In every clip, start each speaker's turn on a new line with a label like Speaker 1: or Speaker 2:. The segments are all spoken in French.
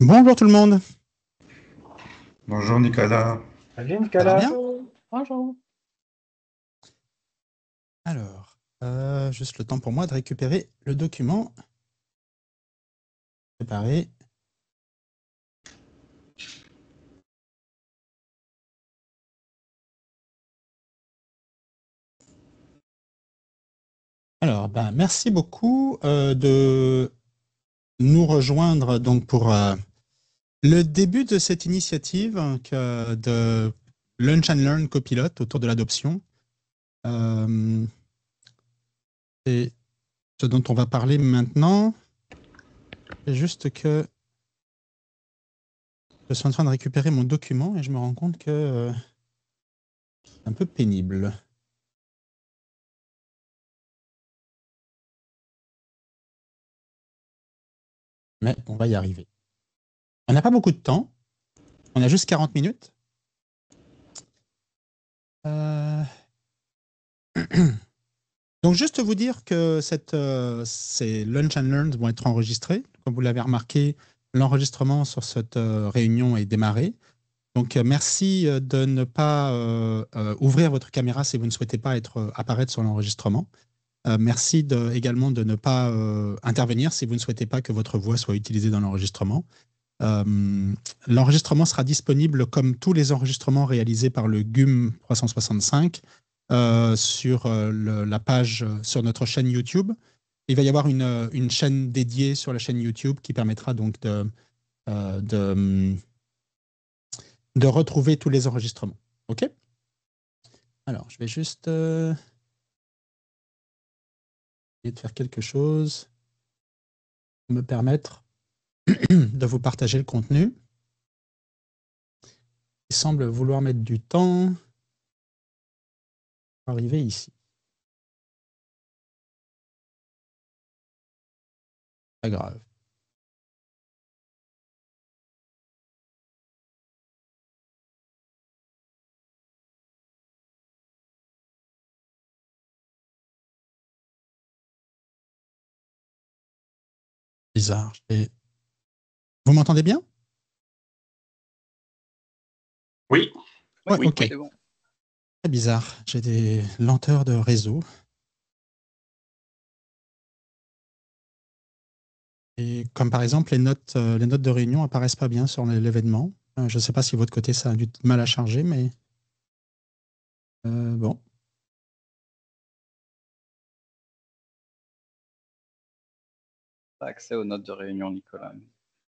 Speaker 1: Bonjour tout le monde.
Speaker 2: Bonjour Nicolas.
Speaker 3: Salut
Speaker 1: Ça va
Speaker 3: Nicolas.
Speaker 1: bien?
Speaker 3: Bonjour.
Speaker 1: Alors, juste le temps pour moi de récupérer le document. Préparé. Alors, merci beaucoup de nous rejoindre donc pour le début de cette initiative de Lunch and Learn Copilot autour de l'adoption. C'est ce dont on va parler maintenant. C'est juste que je suis en train de récupérer mon document et je me rends compte que c'est un peu pénible. mais on va y arriver. On n'a pas beaucoup de temps. On a juste 40 minutes. Donc, juste vous dire que ces Lunch and Learns vont être enregistrés. Comme vous l'avez remarqué, l'enregistrement sur cette réunion est démarré. Donc, merci de ne pas ouvrir votre caméra si vous ne souhaitez pas apparaître sur l'enregistrement. Merci également de ne pas intervenir si vous ne souhaitez pas que votre voix soit utilisée dans l'enregistrement. L'enregistrement sera disponible comme tous les enregistrements réalisés par le GUM 365 sur la page sur notre chaîne YouTube. Il va y avoir une chaîne dédiée sur la chaîne YouTube qui permettra donc de retrouver tous les enregistrements. OK? Alors, je vais juste essayer de faire quelque chose pour me permettre de vous partager le contenu. Il semble vouloir mettre du temps pour arriver ici. Pas grave. Bizarre. Vous m'entendez bien?
Speaker 2: Oui.
Speaker 1: Ouais,
Speaker 3: Oui,
Speaker 1: ok.
Speaker 3: c'est bon.
Speaker 1: Très bizarre. J'ai des lenteurs de réseau. Et comme par exemple, les notes de réunion apparaissent pas bien sur l'événement. Je ne sais pas si de votre côté ça a du mal à charger, mais bon.
Speaker 3: Pas accès aux notes de réunion, Nicolas.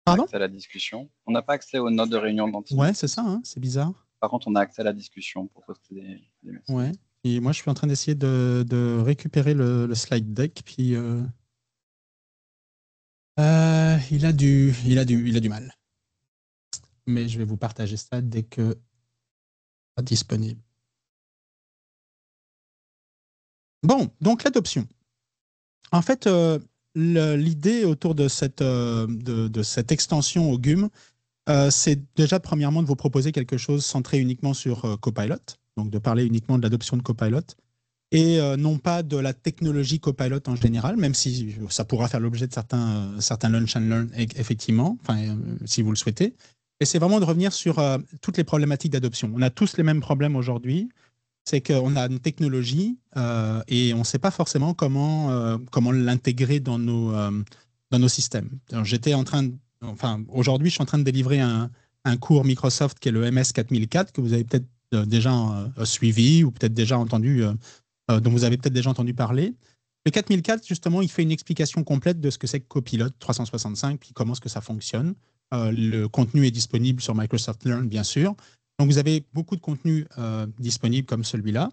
Speaker 1: Pardon?
Speaker 3: Accès à la discussion. On n'a pas accès aux notes de réunion dans Teams.
Speaker 1: Ouais, c'est ça, hein, c'est bizarre.
Speaker 3: Par contre, on a accès à la discussion pour poster des messages.
Speaker 1: Ouais. Et moi, je suis en train d'essayer de récupérer le slide deck, puis il a du mal. Mais je vais vous partager ça dès que sera disponible. Bon, donc l'adoption. En fait, l'idée autour de cette extension au GUM, c'est déjà premièrement de vous proposer quelque chose centré uniquement sur Copilot, donc de parler uniquement de l'adoption de Copilot, et non pas de la technologie Copilot en général, même si ça pourra faire l'objet de certains Lunch and Learn, effectivement, si vous le souhaitez. Et c'est vraiment de revenir sur toutes les problématiques d'adoption. On a tous les mêmes problèmes aujourd'hui. C'est qu'on a une technologie et on ne sait pas forcément comment l'intégrer dans nos systèmes. Aujourd'hui, je suis en train de délivrer un cours Microsoft qui est le MS 4004 que vous avez peut-être déjà suivi ou peut-être déjà entendu, dont vous avez peut-être déjà entendu parler. Le 4004, justement, il fait une explication complète de ce que c'est que Copilot 365 puis comment est-ce que ça fonctionne. Le contenu est disponible sur Microsoft Learn, bien sûr. Donc, vous avez beaucoup de contenus disponibles comme celui-là.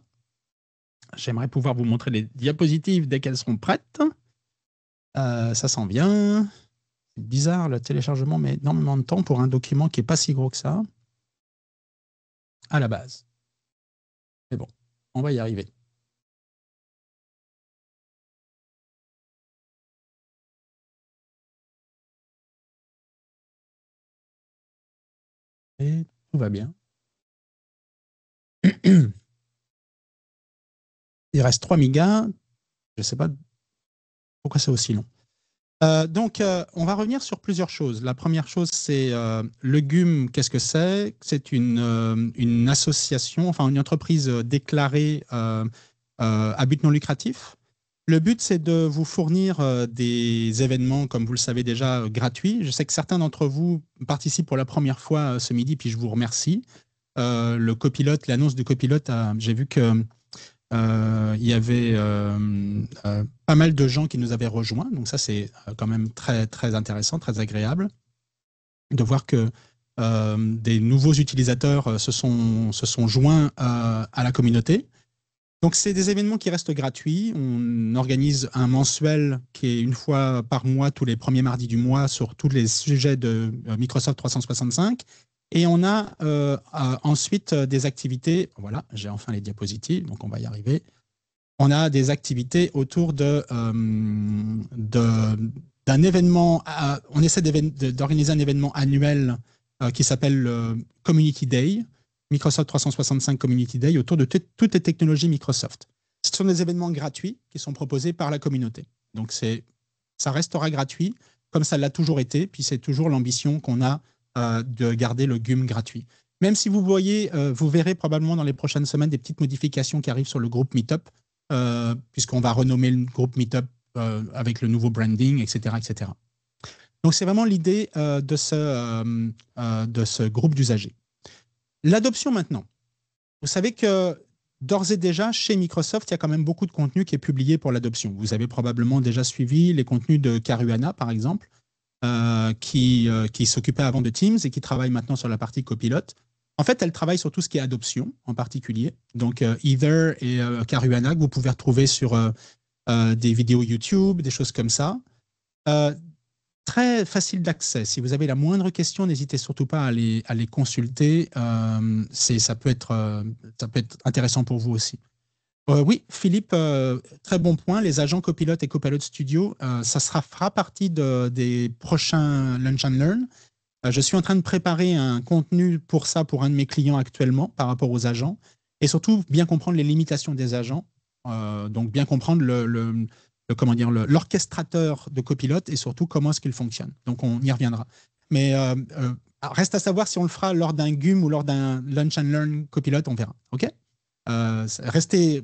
Speaker 1: J'aimerais pouvoir vous montrer les diapositives dès qu'elles seront prêtes. Ça s'en vient. C'est bizarre, le téléchargement met énormément de temps pour un document qui n'est pas si gros que ça, à la base. Mais bon, on va y arriver. Et tout va bien. Il reste 3 mégas. Je ne sais pas pourquoi c'est aussi long. Donc, on va revenir sur plusieurs choses. La première chose, c'est le GUM, qu'est-ce que c'est? C'est une association, enfin une entreprise déclarée à but non lucratif. Le but, c'est de vous fournir des événements, comme vous le savez déjà, gratuits. Je sais que certains d'entre vous participent pour la première fois ce midi, puis je vous remercie. Le copilote, l'annonce du copilote, j'ai vu que il y avait pas mal de gens qui nous avaient rejoints, donc ça c'est quand même très, très intéressant, très agréable de voir que des nouveaux utilisateurs se sont joints à la communauté. Donc c'est des événements qui restent gratuits. On organise un mensuel qui est une fois par mois, tous les premiers mardis du mois, sur tous les sujets de Microsoft 365. Et on a ensuite des activités. Voilà, j'ai enfin les diapositives, donc on va y arriver. On a des activités autour de d'un événement, on essaie d'organiser un événement annuel qui s'appelle Community Day, Microsoft 365 Community Day, autour de toutes les technologies Microsoft. Ce sont des événements gratuits qui sont proposés par la communauté. Donc, ça restera gratuit, comme ça l'a toujours été, puis c'est toujours l'ambition qu'on a de garder le GUM gratuit. Même si vous verrez probablement dans les prochaines semaines des petites modifications qui arrivent sur le groupe Meetup, puisqu'on va renommer le groupe Meetup avec le nouveau branding, etc., etc. Donc, c'est vraiment l'idée de ce groupe d'usagers. L'adoption maintenant. Vous savez que d'ores et déjà, chez Microsoft, il y a quand même beaucoup de contenu qui est publié pour l'adoption. Vous avez probablement déjà suivi les contenus de Caruana, par exemple, qui s'occupait avant de Teams et qui travaille maintenant sur la partie copilote. En fait, elle travaille sur tout ce qui est adoption en particulier. Donc, Heather et Caruana, que vous pouvez retrouver sur des vidéos YouTube, des choses comme ça. Très facile d'accès. Si vous avez la moindre question, n'hésitez surtout pas à les consulter. Ça peut être intéressant pour vous aussi. Oui, Philippe, très bon point. Les agents Copilot et Copilot Studio, ça fera partie des prochains Lunch and Learn. Je suis en train de préparer un contenu pour ça pour un de mes clients actuellement par rapport aux agents et surtout bien comprendre les limitations des agents. Donc bien comprendre l'orchestrateur de Copilot et surtout comment est-ce qu'il fonctionne. Donc on y reviendra. Mais reste à savoir si on le fera lors d'un GUM ou lors d'un Lunch and Learn Copilot, on verra. OK ? Restez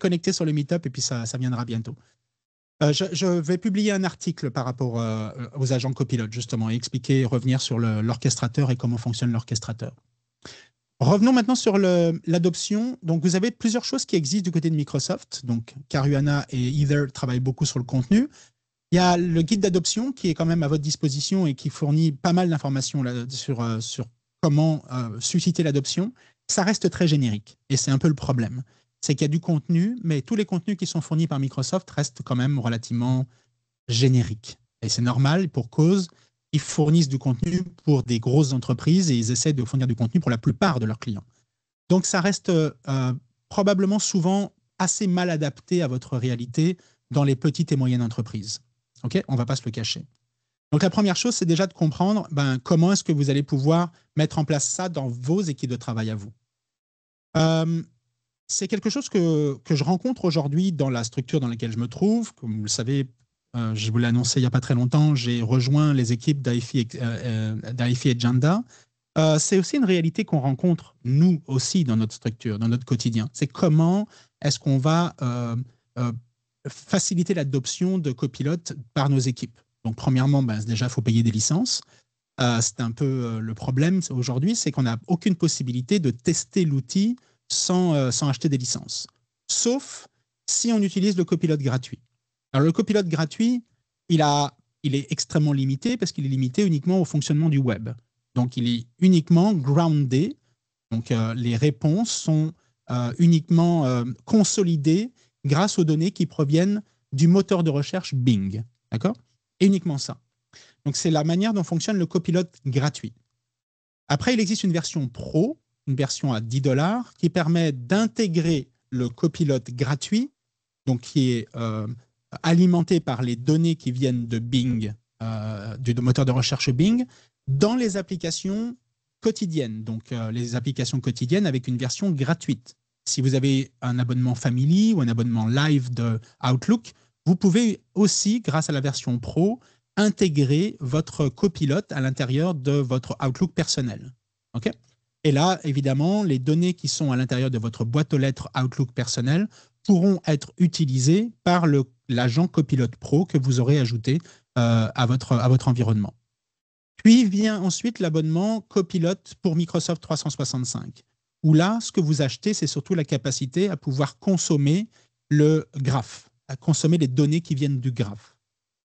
Speaker 1: connectés sur le Meetup et puis ça viendra bientôt. Je vais publier un article par rapport aux agents Copilot, justement, et revenir sur l'orchestrateur et comment fonctionne l'orchestrateur. Revenons maintenant sur l'adoption. Donc, vous avez plusieurs choses qui existent du côté de Microsoft. Donc, Caruana et Heather travaillent beaucoup sur le contenu. Il y a le guide d'adoption qui est quand même à votre disposition et qui fournit pas mal d'informations sur comment susciter l'adoption. Ça reste très générique et c'est un peu le problème. C'est qu'il y a du contenu, mais tous les contenus qui sont fournis par Microsoft restent quand même relativement génériques. Et c'est normal pour cause. Ils fournissent du contenu pour des grosses entreprises et ils essaient de fournir du contenu pour la plupart de leurs clients. Donc, ça reste probablement souvent assez mal adapté à votre réalité dans les petites et moyennes entreprises. OK ? On ne va pas se le cacher. Donc, la première chose, c'est déjà de comprendre comment est-ce que vous allez pouvoir mettre en place ça dans vos équipes de travail à vous. C'est quelque chose que je rencontre aujourd'hui dans la structure dans laquelle je me trouve. Comme vous le savez, je vous l'ai annoncé il n'y a pas très longtemps, j'ai rejoint les équipes d'AIFI Agenda. C'est aussi une réalité qu'on rencontre, nous aussi, dans notre structure, dans notre quotidien. C'est comment est-ce qu'on va faciliter l'adoption de Copilot par nos équipes. Donc, premièrement, déjà, il faut payer des licences. C'est un peu le problème aujourd'hui, c'est qu'on n'a aucune possibilité de tester l'outil sans acheter des licences. Sauf si on utilise le copilote gratuit. Alors, le copilote gratuit, il est extrêmement limité parce qu'il est limité uniquement au fonctionnement du web. Donc, il est uniquement groundé. Donc, les réponses sont uniquement consolidées grâce aux données qui proviennent du moteur de recherche Bing. D'accord ? Et uniquement ça. Donc, c'est la manière dont fonctionne le copilote gratuit. Après, il existe une version pro, une version à $10, qui permet d'intégrer le copilote gratuit, donc qui est alimenté par les données qui viennent de Bing, du moteur de recherche Bing, dans les applications quotidiennes. Donc, les applications quotidiennes avec une version gratuite. Si vous avez un abonnement Family ou un abonnement Live de Outlook, vous pouvez aussi, grâce à la version Pro, intégrer votre copilote à l'intérieur de votre Outlook personnel. OK ? Et là, évidemment, les données qui sont à l'intérieur de votre boîte aux lettres Outlook personnel pourront être utilisées par l'agent Copilot Pro que vous aurez ajouté à votre environnement. Puis vient ensuite l'abonnement Copilot pour Microsoft 365, où là, ce que vous achetez, c'est surtout la capacité à pouvoir consommer le graphe, à consommer les données qui viennent du graphe.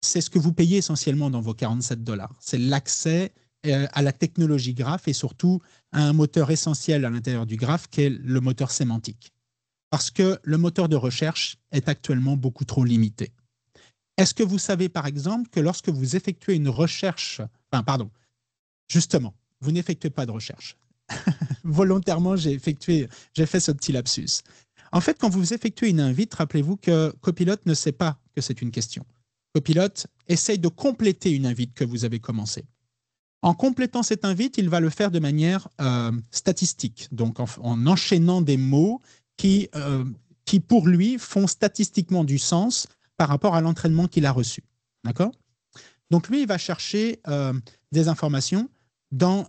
Speaker 1: C'est ce que vous payez essentiellement dans vos $47. C'est l'accès à la technologie graphe et surtout à un moteur essentiel à l'intérieur du graphe qui est le moteur sémantique. Parce que le moteur de recherche est actuellement beaucoup trop limité. Est-ce que vous savez par exemple que lorsque vous effectuez une recherche, justement, vous n'effectuez pas de recherche. Volontairement, j'ai fait ce petit lapsus. En fait, quand vous effectuez une invite, rappelez-vous que Copilot ne sait pas que c'est une question. Copilot essaye de compléter une invite que vous avez commencée. En complétant cette invite, il va le faire de manière statistique, donc en enchaînant des mots qui, pour lui, font statistiquement du sens par rapport à l'entraînement qu'il a reçu. D'accord ? Donc lui, il va chercher des informations dans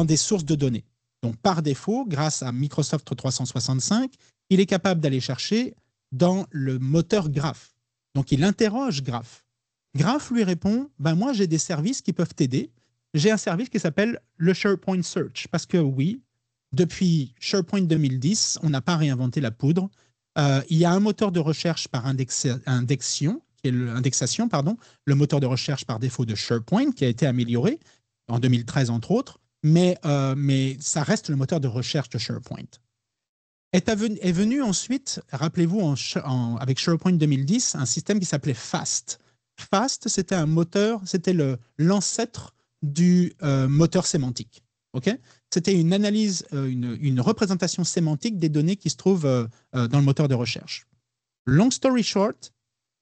Speaker 1: des sources de données. Donc par défaut, grâce à Microsoft 365, il est capable d'aller chercher dans le moteur Graph. Donc il interroge Graph. Graph lui répond, moi j'ai des services qui peuvent t'aider. J'ai un service qui s'appelle le SharePoint Search, parce que oui, depuis SharePoint 2010, on n'a pas réinventé la poudre. Il y a un moteur de recherche par indexation, le moteur de recherche par défaut de SharePoint, qui a été amélioré en 2013 entre autres, mais ça reste le moteur de recherche de SharePoint. Est venu ensuite, rappelez-vous, avec SharePoint 2010, un système qui s'appelait FAST. FAST, c'était un moteur, c'était l'ancêtre du moteur sémantique. Okay, c'était une analyse, une représentation sémantique des données qui se trouvent dans le moteur de recherche. Long story short,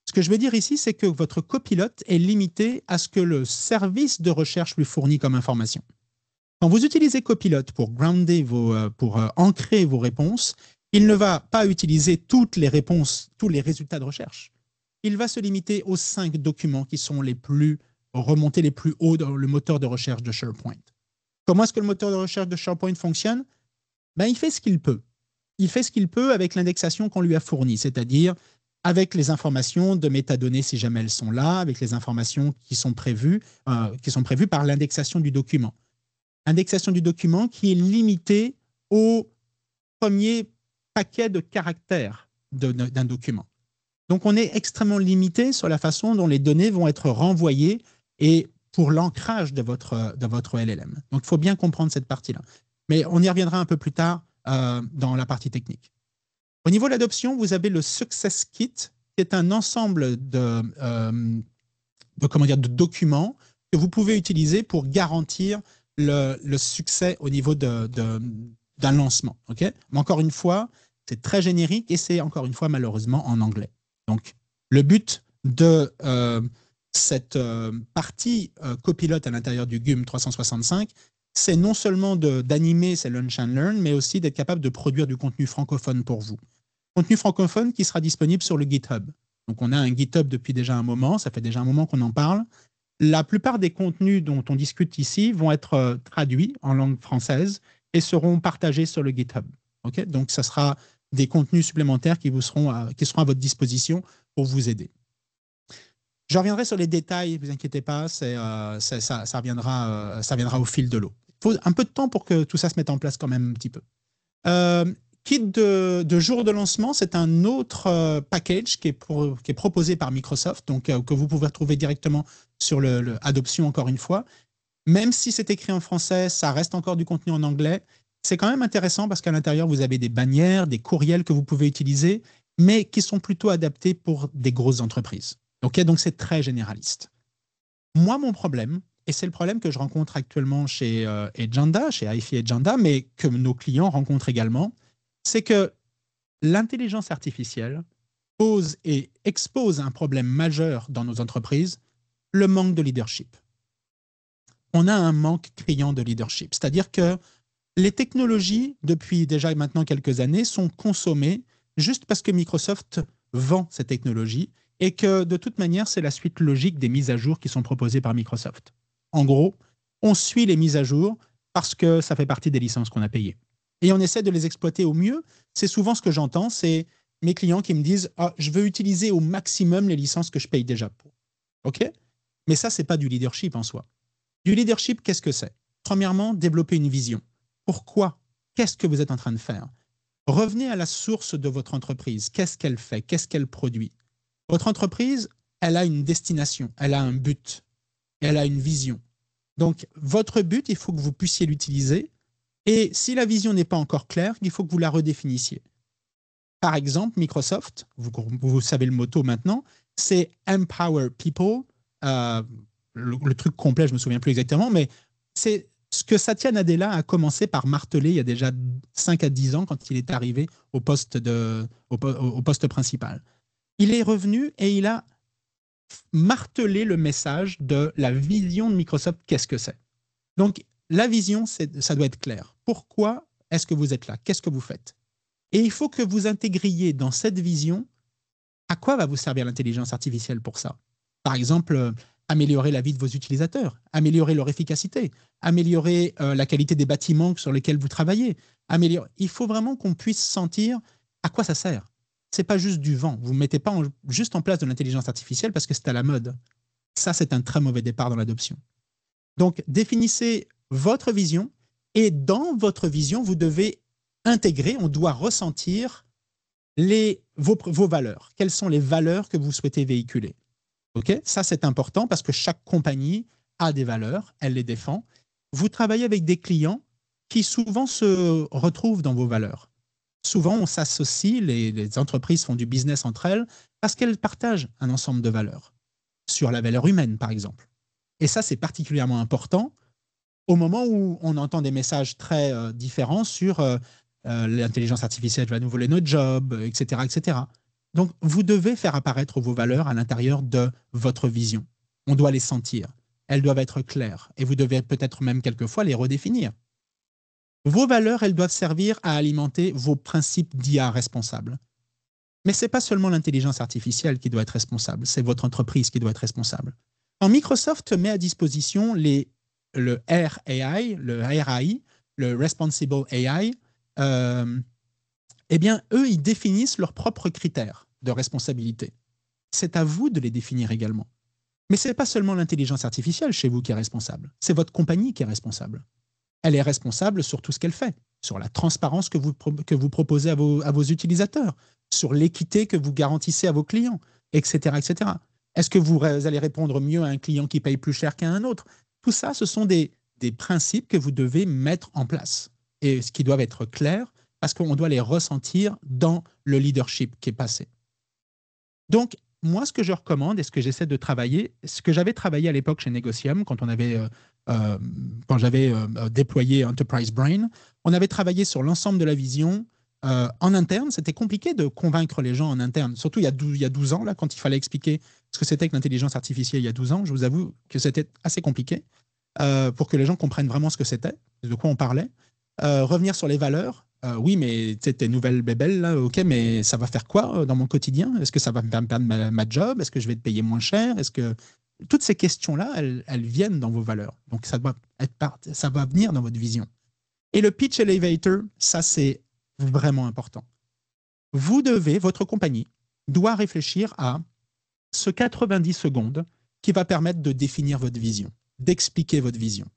Speaker 1: ce que je veux dire ici, c'est que votre copilote est limité à ce que le service de recherche lui fournit comme information. Quand vous utilisez Copilot pour grounder pour ancrer vos réponses, il ne va pas utiliser toutes les réponses, tous les résultats de recherche. Il va se limiter aux 5 documents qui sont les plus remontés les plus hauts dans le moteur de recherche de SharePoint. Comment est-ce que le moteur de recherche de SharePoint fonctionne ? Il fait ce qu'il peut. Il fait ce qu'il peut avec l'indexation qu'on lui a fournie, c'est-à-dire avec les informations de métadonnées si jamais elles sont là, avec les informations qui sont prévues par l'indexation du document. Indexation du document qui est limitée au premier paquet de caractères d'un document. Donc on est extrêmement limité sur la façon dont les données vont être renvoyées et pour l'ancrage de votre LLM. Donc il faut bien comprendre cette partie-là. Mais on y reviendra un peu plus tard dans la partie technique. Au niveau de l'adoption, vous avez le Success Kit, qui est un ensemble de documents que vous pouvez utiliser pour garantir le succès au niveau d'un lancement. Okay ? Mais encore une fois, c'est très générique et c'est encore une fois malheureusement en anglais. Donc, le but de cette partie copilote à l'intérieur du GUM 365, c'est non seulement d'animer ces Lunch and Learn, mais aussi d'être capable de produire du contenu francophone pour vous. Contenu francophone qui sera disponible sur le GitHub. Donc, on a un GitHub depuis déjà un moment, ça fait déjà un moment qu'on en parle. La plupart des contenus dont on discute ici vont être traduits en langue française et seront partagés sur le GitHub. Okay ? Donc, ça sera des contenus supplémentaires qui seront à votre disposition pour vous aider. Je reviendrai sur les détails, ne vous inquiétez pas, ça viendra au fil de l'eau. Il faut un peu de temps pour que tout ça se mette en place quand même un petit peu. Kit de jour de lancement, c'est un autre package qui est proposé par Microsoft, donc que vous pouvez retrouver directement sur l'adoption encore une fois. Même si c'est écrit en français, ça reste encore du contenu en anglais. C'est quand même intéressant parce qu'à l'intérieur, vous avez des bannières, des courriels que vous pouvez utiliser, mais qui sont plutôt adaptés pour des grosses entreprises. Okay, donc c'est très généraliste. Moi, mon problème, et c'est le problème que je rencontre actuellement chez Agenda, chez iFi Agenda, mais que nos clients rencontrent également, c'est que l'intelligence artificielle pose et expose un problème majeur dans nos entreprises, le manque de leadership. On a un manque criant de leadership, c'est-à-dire que les technologies, depuis déjà maintenant quelques années, sont consommées juste parce que Microsoft vend ces technologies et que de toute manière, c'est la suite logique des mises à jour qui sont proposées par Microsoft. En gros, on suit les mises à jour parce que ça fait partie des licences qu'on a payées. Et on essaie de les exploiter au mieux. C'est souvent ce que j'entends, c'est mes clients qui me disent « je veux utiliser au maximum les licences que je paye déjà pour. » OK ? Mais ça, ce n'est pas du leadership en soi. Du leadership, qu'est-ce que c'est ? Premièrement, développer une vision. Pourquoi ? Qu'est-ce que vous êtes en train de faire ? Revenez à la source de votre entreprise. Qu'est-ce qu'elle fait ? Qu'est-ce qu'elle produit ? Votre entreprise, elle a une destination, elle a un but, elle a une vision. Donc, votre but, il faut que vous puissiez l'utiliser. Et si la vision n'est pas encore claire, il faut que vous la redéfinissiez. Par exemple, Microsoft, vous savez le motto maintenant, c'est « Empower People ». Le truc complet, je ne me souviens plus exactement, mais c'est ce que Satya Nadella a commencé par marteler il y a déjà 5 à 10 ans quand il est arrivé au poste principal. Il est revenu et il a marteler le message de la vision de Microsoft, qu'est-ce que c'est. Donc, la vision, ça doit être clair. Pourquoi est-ce que vous êtes là? Qu'est-ce que vous faites? Et il faut que vous intégriez dans cette vision à quoi va vous servir l'intelligence artificielle pour ça. Par exemple, améliorer la vie de vos utilisateurs, améliorer leur efficacité, améliorer la qualité des bâtiments sur lesquels vous travaillez. Il faut vraiment qu'on puisse sentir à quoi ça sert. Ce n'est pas juste du vent. Vous ne mettez pas juste en place de l'intelligence artificielle parce que c'est à la mode. Ça, c'est un très mauvais départ dans l'adoption. Donc, définissez votre vision et dans votre vision, vous devez intégrer, on doit ressentir vos valeurs. Quelles sont les valeurs que vous souhaitez véhiculer? Okay, ça, c'est important parce que chaque compagnie a des valeurs, elle les défend. Vous travaillez avec des clients qui souvent se retrouvent dans vos valeurs. Souvent, on s'associe, les entreprises font du business entre elles parce qu'elles partagent un ensemble de valeurs, sur la valeur humaine, par exemple. Et ça, c'est particulièrement important au moment où on entend des messages très différents sur l'intelligence artificielle va nous voler notre job, etc., etc. Donc, vous devez faire apparaître vos valeurs à l'intérieur de votre vision. On doit les sentir. Elles doivent être claires. Et vous devez peut-être même quelquefois les redéfinir. Vos valeurs, elles doivent servir à alimenter vos principes d'IA responsables. Mais ce n'est pas seulement l'intelligence artificielle qui doit être responsable, c'est votre entreprise qui doit être responsable. Quand Microsoft met à disposition le RAI, le Responsible AI, eh bien, eux, ils définissent leurs propres critères de responsabilité. C'est à vous de les définir également. Mais ce n'est pas seulement l'intelligence artificielle chez vous qui est responsable, c'est votre compagnie qui est responsable. Elle est responsable sur tout ce qu'elle fait, sur la transparence que vous proposez à vos utilisateurs, sur l'équité que vous garantissez à vos clients, etc., etc. Est-ce que vous allez répondre mieux à un client qui paye plus cher qu'à un autre? Tout ça, ce sont des principes que vous devez mettre en place et qui doivent être clairs parce qu'on doit les ressentir dans le leadership qui est passé. Donc, moi, ce que je recommande et ce que j'essaie de travailler, ce que j'avais travaillé à l'époque chez Negocium, quand j'avais déployé Enterprise Brain, on avait travaillé sur l'ensemble de la vision en interne. C'était compliqué de convaincre les gens en interne, surtout il y a 12 ans, là, quand il fallait expliquer ce que c'était que l'intelligence artificielle il y a 12 ans. Je vous avoue que c'était assez compliqué pour que les gens comprennent vraiment ce que c'était, de quoi on parlait. Revenir sur les valeurs. Oui, mais tes nouvelles bébelles, là, ok, mais ça va faire quoi dans mon quotidien? Est-ce que ça va me perdre ma job? Est-ce que je vais te payer moins cher? Est-ce que toutes ces questions-là, elles viennent dans vos valeurs. Donc, ça va venir dans votre vision. Et le pitch elevator, ça, c'est vraiment important. Votre compagnie doit réfléchir à ce 90 secondes qui va permettre de définir votre vision, d'expliquer votre vision.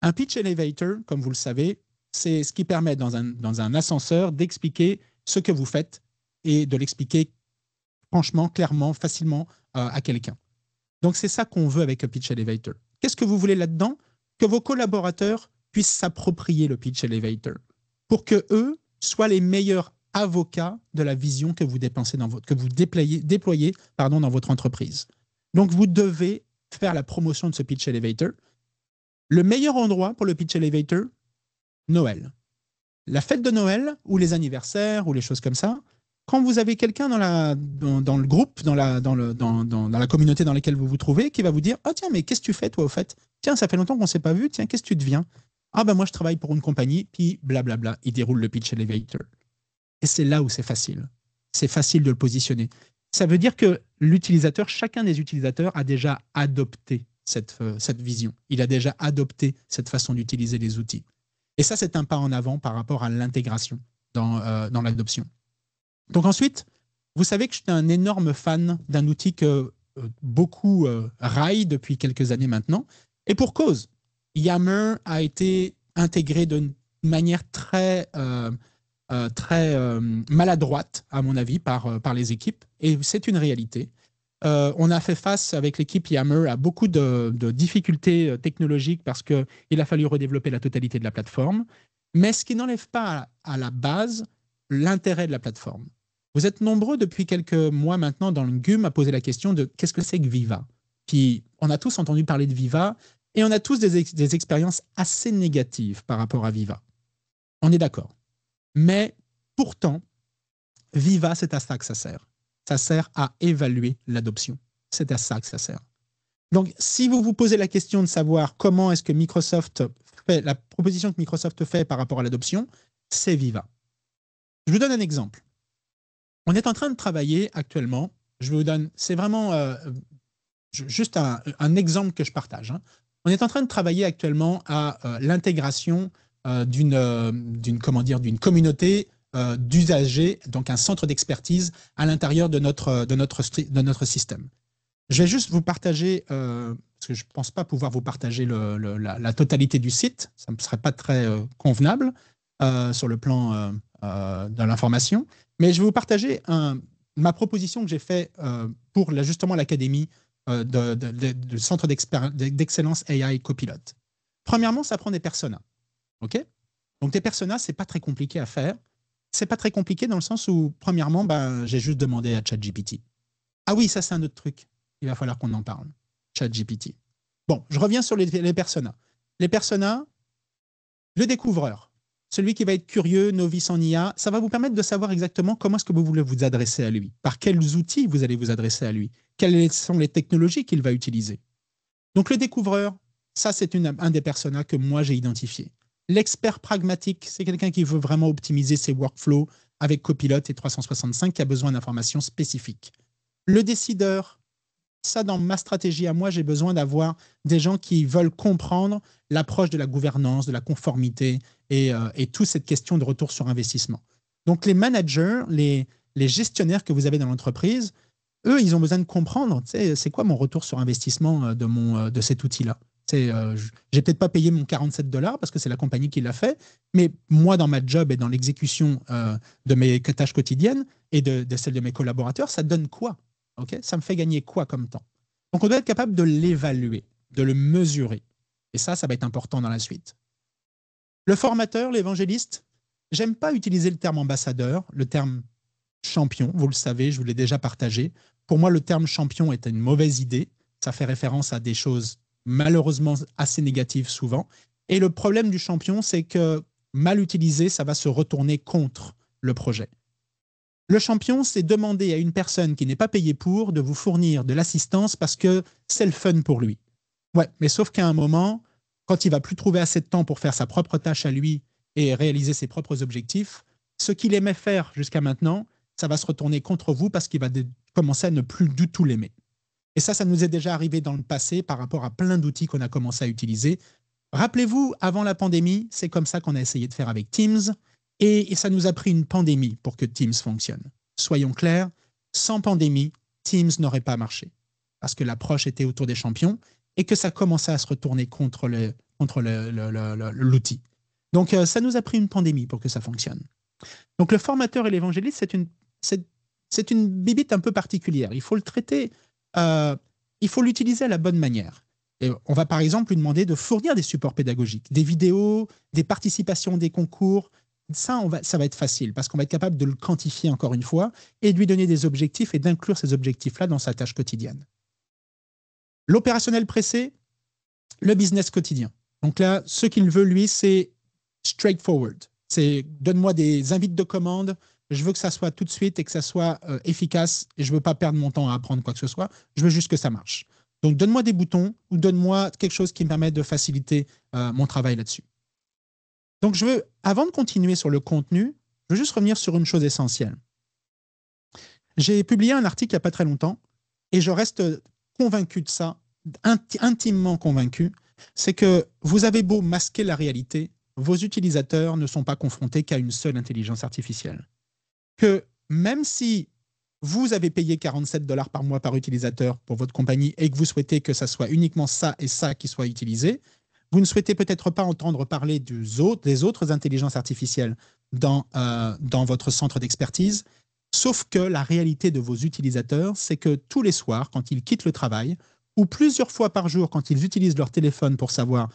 Speaker 1: Un pitch elevator, comme vous le savez, c'est ce qui permet dans un ascenseur d'expliquer ce que vous faites et de l'expliquer franchement, clairement, facilement à quelqu'un. Donc, c'est ça qu'on veut avec le pitch elevator. Qu'est-ce que vous voulez là-dedans? Que vos collaborateurs puissent s'approprier le pitch elevator pour qu'eux soient les meilleurs avocats de la vision que vous déployez dans votre entreprise. Donc, vous devez faire la promotion de ce pitch elevator. Le meilleur endroit pour le pitch elevator, Noël. La fête de Noël ou les anniversaires ou les choses comme ça, quand vous avez quelqu'un dans le groupe, dans la communauté dans laquelle vous vous trouvez, qui va vous dire « Ah tiens, mais qu'est-ce que tu fais toi au fait? Tiens, ça fait longtemps qu'on ne s'est pas vu, tiens, qu'est-ce que tu deviens? Ah ben moi je travaille pour une compagnie, puis blablabla, il déroule le pitch elevator. » Et c'est là où c'est facile. C'est facile de le positionner. Ça veut dire que chacun des utilisateurs a déjà adopté cette vision. Il a déjà adopté cette façon d'utiliser les outils. Et ça, c'est un pas en avant par rapport à l'intégration dans l'adoption. Donc ensuite, vous savez que je suis un énorme fan d'un outil que beaucoup raillent depuis quelques années maintenant. Et pour cause, Yammer a été intégré d'une manière très maladroite, à mon avis, par les équipes. Et c'est une réalité. On a fait face avec l'équipe Yammer à beaucoup de difficultés technologiques parce qu'il a fallu redévelopper la totalité de la plateforme, mais ce qui n'enlève pas à la base l'intérêt de la plateforme. Vous êtes nombreux depuis quelques mois maintenant dans le GUM à poser la question de qu'est-ce que c'est que Viva? Puis on a tous entendu parler de Viva et on a tous des expériences assez négatives par rapport à Viva. On est d'accord. Mais pourtant, Viva, c'est à ça que ça sert. Ça sert à évaluer l'adoption. C'est à ça que ça sert. Donc, si vous vous posez la question de savoir comment est-ce que Microsoft fait, la proposition que Microsoft fait par rapport à l'adoption, c'est Viva. Je vous donne un exemple. On est en train de travailler actuellement, je vous donne, c'est vraiment juste un exemple que je partage. Hein. On est en train de travailler actuellement à l'intégration d'une communauté d'usagers, donc un centre d'expertise à l'intérieur de notre système. Je vais juste vous partager, parce que je ne pense pas pouvoir vous partager la totalité du site, ça ne me serait pas très convenable sur le plan de l'information, mais je vais vous partager ma proposition que j'ai faite pour justement l'académie du centre d'excellence AI Copilot. Premièrement, ça prend des personas. Okay, donc des personas, ce n'est pas très compliqué à faire. Ce n'est pas très compliqué dans le sens où, premièrement, j'ai juste demandé à ChatGPT. Ah oui, ça c'est un autre truc. Il va falloir qu'on en parle. ChatGPT. Bon, je reviens sur les personas. Les personas, le découvreur, celui qui va être curieux, novice en IA, ça va vous permettre de savoir exactement comment est-ce que vous voulez vous adresser à lui, par quels outils vous allez vous adresser à lui, quelles sont les technologies qu'il va utiliser. Donc le découvreur, ça c'est un des personas que moi j'ai identifié. L'expert pragmatique, c'est quelqu'un qui veut vraiment optimiser ses workflows avec Copilot et 365, qui a besoin d'informations spécifiques. Le décideur, ça dans ma stratégie à moi, j'ai besoin d'avoir des gens qui veulent comprendre l'approche de la gouvernance, de la conformité et toute cette question de retour sur investissement. Donc les managers, les gestionnaires que vous avez dans l'entreprise, eux, ils ont besoin de comprendre, c'est quoi mon retour sur investissement de cet outil-là. J'ai peut-être pas payé mon 47 $ parce que c'est la compagnie qui l'a fait, mais moi, dans ma job et dans l'exécution de mes tâches quotidiennes et de celles de mes collaborateurs, ça donne quoi? Okay, ça me fait gagner quoi comme temps? Donc, on doit être capable de l'évaluer, de le mesurer. Et ça va être important dans la suite. Le formateur, l'évangéliste, j'aime pas utiliser le terme ambassadeur, le terme champion, vous le savez, je vous l'ai déjà partagé. Pour moi, le terme champion est une mauvaise idée. Ça fait référence à des choses malheureusement assez négatives souvent. Et le problème du champion, c'est que mal utilisé, ça va se retourner contre le projet. Le champion, c'est demander à une personne qui n'est pas payée pour de vous fournir de l'assistance parce que c'est le fun pour lui. Ouais, mais sauf qu'à un moment, quand il va plus trouver assez de temps pour faire sa propre tâche à lui et réaliser ses propres objectifs, ce qu'il aimait faire jusqu'à maintenant, ça va se retourner contre vous parce qu'il va commencer à ne plus du tout l'aimer. Et ça nous est déjà arrivé dans le passé par rapport à plein d'outils qu'on a commencé à utiliser. Rappelez-vous, avant la pandémie, c'est comme ça qu'on a essayé de faire avec Teams, et ça nous a pris une pandémie pour que Teams fonctionne. Soyons clairs, sans pandémie, Teams n'aurait pas marché, parce que l'approche était autour des champions et que ça commençait à se retourner contre l'outil. Donc, ça nous a pris une pandémie pour que ça fonctionne. Donc, le formateur et l'évangéliste, c'est une bibite un peu particulière. Il faut le traiter, il faut l'utiliser à la bonne manière. Et on va par exemple lui demander de fournir des supports pédagogiques, des vidéos, des participations, des concours. Ça va être facile parce qu'on va être capable de le quantifier encore une fois et de lui donner des objectifs et d'inclure ces objectifs-là dans sa tâche quotidienne. L'opérationnel pressé, le business quotidien. Donc là, ce qu'il veut, lui, c'est straightforward. C'est donne-moi des invites de commande, je veux que ça soit tout de suite et que ça soit efficace et je ne veux pas perdre mon temps à apprendre quoi que ce soit, je veux juste que ça marche. Donc donne-moi des boutons ou donne-moi quelque chose qui me permet de faciliter mon travail là-dessus. Donc avant de continuer sur le contenu, je veux juste revenir sur une chose essentielle. J'ai publié un article il n'y a pas très longtemps et je reste convaincu de ça, intimement convaincu, c'est que vous avez beau masquer la réalité, vos utilisateurs ne sont pas confrontés qu'à une seule intelligence artificielle. Que même si vous avez payé 47 $ par mois par utilisateur pour votre compagnie et que vous souhaitez que ça soit uniquement ça et ça qui soit utilisé, vous ne souhaitez peut-être pas entendre parler des autres intelligences artificielles dans votre centre d'expertise, sauf que la réalité de vos utilisateurs, c'est que tous les soirs, quand ils quittent le travail, ou plusieurs fois par jour, quand ils utilisent leur téléphone pour savoir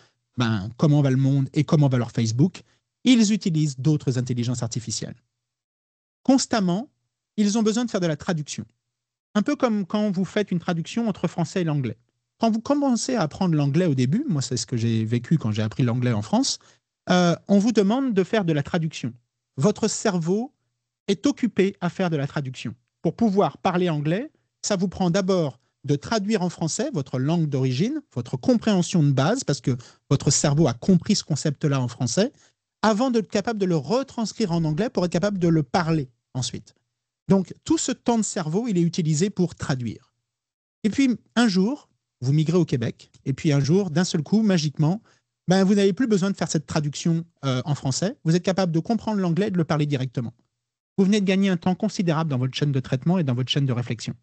Speaker 1: comment va le monde et comment va leur Facebook, ils utilisent d'autres intelligences artificielles. Constamment, ils ont besoin de faire de la traduction. Un peu comme quand vous faites une traduction entre français et l'anglais. Quand vous commencez à apprendre l'anglais au début, moi c'est ce que j'ai vécu quand j'ai appris l'anglais en France, on vous demande de faire de la traduction. Votre cerveau est occupé à faire de la traduction. Pour pouvoir parler anglais, ça vous prend d'abord de traduire en français votre langue d'origine, votre compréhension de base, parce que votre cerveau a compris ce concept-là en français, avant d'être capable de le retranscrire en anglais pour être capable de le parler ensuite. Donc, tout ce temps de cerveau, il est utilisé pour traduire. Et puis, un jour, vous migrez au Québec, et puis un jour, d'un seul coup, magiquement, ben, vous n'avez plus besoin de faire cette traduction en français. Vous êtes capable de comprendre l'anglais et de le parler directement. Vous venez de gagner un temps considérable dans votre chaîne de traitement et dans votre chaîne de réflexion.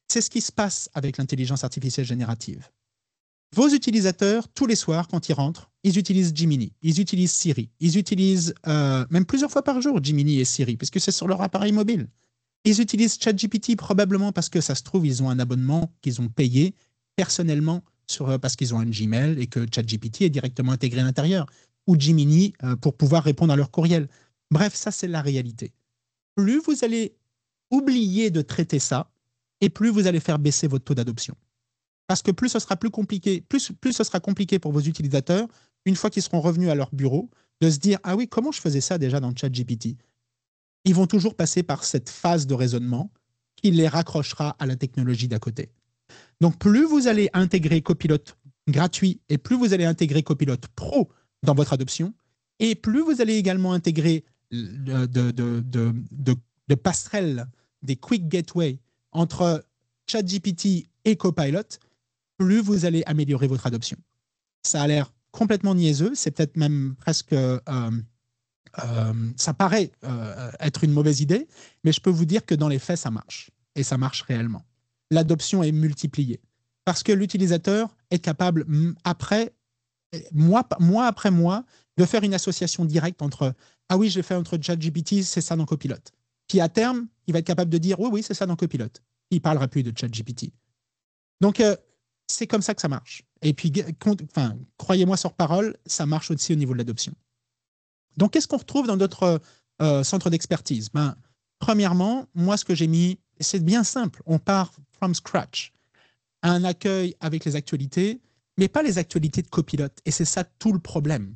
Speaker 1: C'est ce qui se passe avec l'intelligence artificielle générative. Vos utilisateurs, tous les soirs, quand ils rentrent, ils utilisent Gemini, ils utilisent Siri, ils utilisent même plusieurs fois par jour Gemini et Siri, puisque c'est sur leur appareil mobile. Ils utilisent ChatGPT probablement parce que ça se trouve, ils ont un abonnement qu'ils ont payé personnellement parce qu'ils ont un Gmail et que ChatGPT est directement intégré à l'intérieur, ou Gemini pour pouvoir répondre à leur courriel. Bref, ça, c'est la réalité. Plus vous allez oublier de traiter ça, et plus vous allez faire baisser votre taux d'adoption. Parce que plus ce sera plus compliqué, plus ce sera compliqué pour vos utilisateurs, une fois qu'ils seront revenus à leur bureau, de se dire « Ah oui, comment je faisais ça déjà dans ChatGPT ?» Ils vont toujours passer par cette phase de raisonnement qui les raccrochera à la technologie d'à côté. Donc, plus vous allez intégrer Copilot gratuit et plus vous allez intégrer Copilot Pro dans votre adoption, et plus vous allez également intégrer de passerelles, des quick gateways entre ChatGPT et Copilot, plus vous allez améliorer votre adoption. Ça a l'air complètement niaiseux, c'est peut-être même presque... ça paraît être une mauvaise idée, mais je peux vous dire que dans les faits, ça marche. Et ça marche réellement. L'adoption est multipliée. Parce que l'utilisateur est capable, mois après mois, de faire une association directe entre « Ah oui, je l'ai fait entre ChatGPT, c'est ça dans Copilot ». Puis à terme, il va être capable de dire « Oui, oui, c'est ça dans Copilot ». Il ne parlera plus de ChatGPT. Donc, c'est comme ça que ça marche. Et puis, croyez-moi sur parole, ça marche aussi au niveau de l'adoption. Donc, qu'est-ce qu'on retrouve dans notre centre d'expertise? Premièrement, moi, ce que j'ai mis, c'est bien simple. On part from scratch. Un accueil avec les actualités, mais pas les actualités de Copilot. Et c'est ça tout le problème.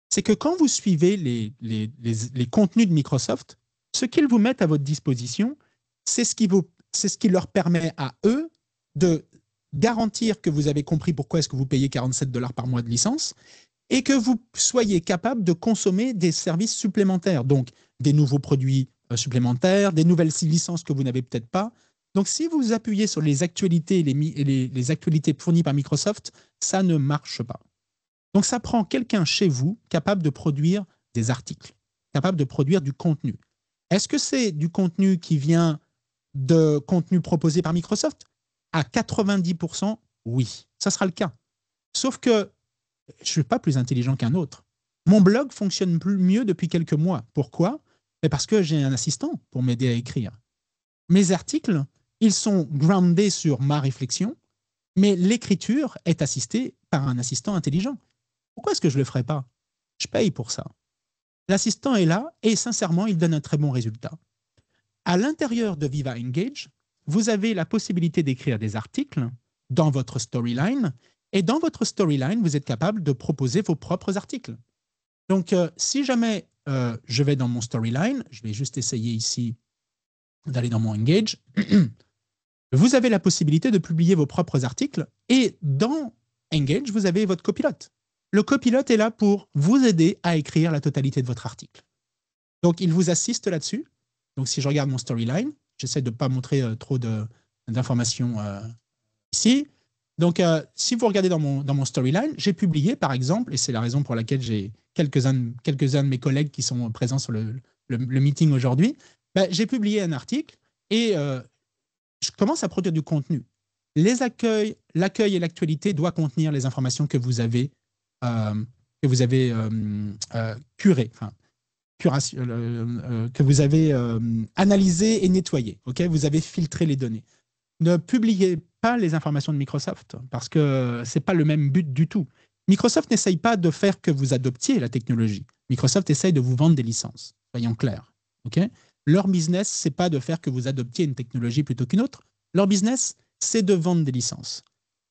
Speaker 1: C'est que quand vous suivez les contenus de Microsoft, ce qu'ils vous mettent à votre disposition, c'est ce qui leur permet à eux de garantir que vous avez compris pourquoi est-ce que vous payez 47 $ par mois de licence et que vous soyez capable de consommer des services supplémentaires, donc des nouveaux produits supplémentaires, des nouvelles licences que vous n'avez peut-être pas. Donc, si vous appuyez sur les actualités et les actualités fournies par Microsoft, ça ne marche pas. Donc, ça prend quelqu'un chez vous capable de produire des articles, capable de produire du contenu. Est-ce que c'est du contenu qui vient de contenu proposé par Microsoft? À 90%, oui, ça sera le cas. Sauf que je ne suis pas plus intelligent qu'un autre. Mon blog fonctionne mieux depuis quelques mois. Pourquoi? Parce que j'ai un assistant pour m'aider à écrire. Mes articles, ils sont groundés sur ma réflexion, mais l'écriture est assistée par un assistant intelligent. Pourquoi est-ce que je ne le ferais pas? Je paye pour ça. L'assistant est là et sincèrement, il donne un très bon résultat. À l'intérieur de Viva Engage, vous avez la possibilité d'écrire des articles dans votre storyline et dans votre storyline, vous êtes capable de proposer vos propres articles. Donc, si jamais je vais dans mon storyline, je vais juste essayer ici d'aller dans mon Engage, vous avez la possibilité de publier vos propres articles et dans Engage, vous avez votre copilote. Le copilote est là pour vous aider à écrire la totalité de votre article. Donc, il vous assiste là-dessus. Donc, si je regarde mon storyline, j'essaie de ne pas montrer trop d'informations ici. Donc, si vous regardez dans mon storyline, j'ai publié, par exemple, et c'est la raison pour laquelle j'ai quelques-uns de mes collègues qui sont présents sur le meeting aujourd'hui, j'ai publié un article et je commence à produire du contenu. L'accueil et l'actualité doivent contenir les informations que vous avez curées, que vous avez analysées et nettoyées. Okay, vous avez filtré les données. Ne publiez pas les informations de Microsoft parce que ce n'est pas le même but du tout. Microsoft n'essaye pas de faire que vous adoptiez la technologie. Microsoft essaye de vous vendre des licences, soyons clairs. Okay, leur business, ce n'est pas de faire que vous adoptiez une technologie plutôt qu'une autre. Leur business, c'est de vendre des licences.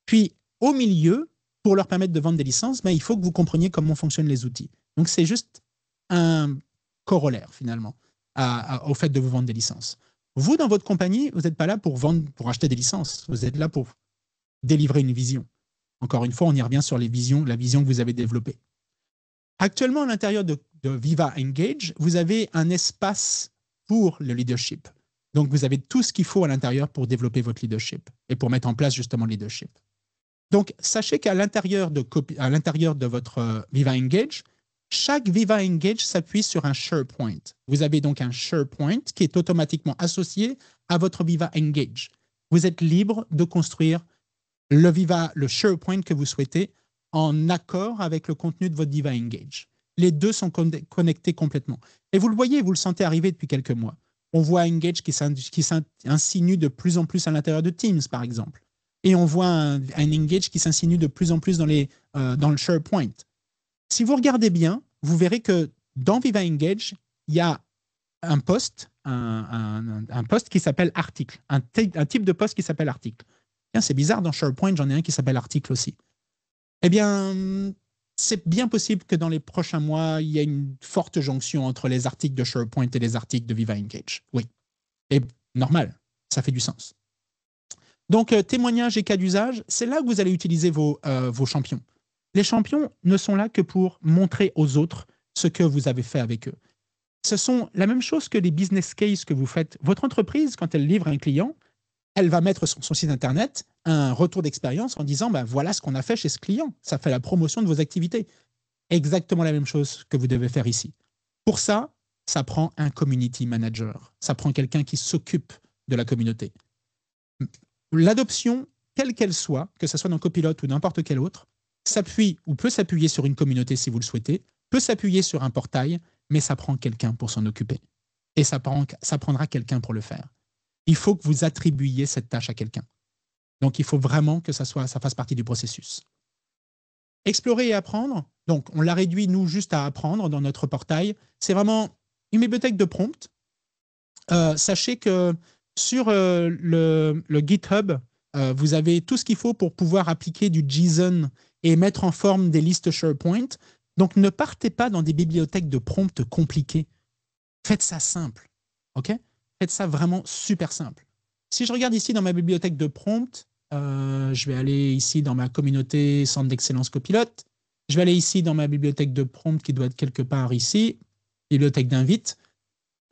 Speaker 1: Puis, au milieu, pour leur permettre de vendre des licences, il faut que vous compreniez comment fonctionnent les outils. Donc, c'est juste un corollaire, finalement, au fait de vous vendre des licences. Vous, dans votre compagnie, vous n'êtes pas là pour acheter des licences. Vous êtes là pour
Speaker 4: délivrer une vision. Encore une fois, on y revient sur la vision que vous avez développée. Actuellement, à l'intérieur de Viva Engage, vous avez un espace pour le leadership. Donc, vous avez tout ce qu'il faut à l'intérieur pour développer votre leadership et pour mettre en place justement le leadership. Donc, sachez qu'à l'intérieur de votre Viva Engage, chaque Viva Engage s'appuie sur un SharePoint. Vous avez donc un SharePoint qui est automatiquement associé à votre Viva Engage. Vous êtes libre de construire le SharePoint que vous souhaitez en accord avec le contenu de votre Viva Engage. Les deux sont connectés complètement. Et vous le voyez, vous le sentez arriver depuis quelques mois. On voit Engage qui s'insinue de plus en plus à l'intérieur de Teams, par exemple. Et on voit un Engage qui s'insinue de plus en plus dans le SharePoint. Si vous regardez bien, vous verrez que dans Viva Engage, il y a un post qui s'appelle article, un type de post qui s'appelle article. C'est bizarre, dans SharePoint, j'en ai un qui s'appelle article aussi. Eh bien, c'est bien possible que dans les prochains mois, il y ait une forte jonction entre les articles de SharePoint et les articles de Viva Engage. Oui. Et normal, ça fait du sens. Donc, témoignages et cas d'usage, c'est là que vous allez utiliser vos champions. Les champions ne sont là que pour montrer aux autres ce que vous avez fait avec eux. Ce sont la même chose que les business cases que vous faites. Votre entreprise, quand elle livre un client, elle va mettre sur son site internet un retour d'expérience en disant voilà ce qu'on a fait chez ce client. Ça fait la promotion de vos activités. Exactement la même chose que vous devez faire ici. Pour ça, ça prend un community manager. Ça prend quelqu'un qui s'occupe de la communauté. L'adoption, quelle qu'elle soit, que ce soit dans Copilot ou n'importe quel autre, s'appuie ou peut s'appuyer sur une communauté si vous le souhaitez, peut s'appuyer sur un portail, mais ça prend quelqu'un pour s'en occuper. Et ça prendra quelqu'un pour le faire. Il faut que vous attribuiez cette tâche à quelqu'un. Donc, il faut vraiment que ça fasse partie du processus. Explorer et apprendre, donc on l'a réduit, nous, juste à apprendre dans notre portail. C'est vraiment une bibliothèque de prompts. Sachez que sur le GitHub, vous avez tout ce qu'il faut pour pouvoir appliquer du JSON et mettre en forme des listes SharePoint. Donc, ne partez pas dans des bibliothèques de prompts compliquées. Faites ça simple. OK ? Faites ça vraiment super simple. Si je regarde ici dans ma bibliothèque de prompts, je vais aller ici dans ma communauté Centre d'excellence Copilot. Je vais aller ici dans ma bibliothèque de prompts qui doit être quelque part ici. Bibliothèque d'invite.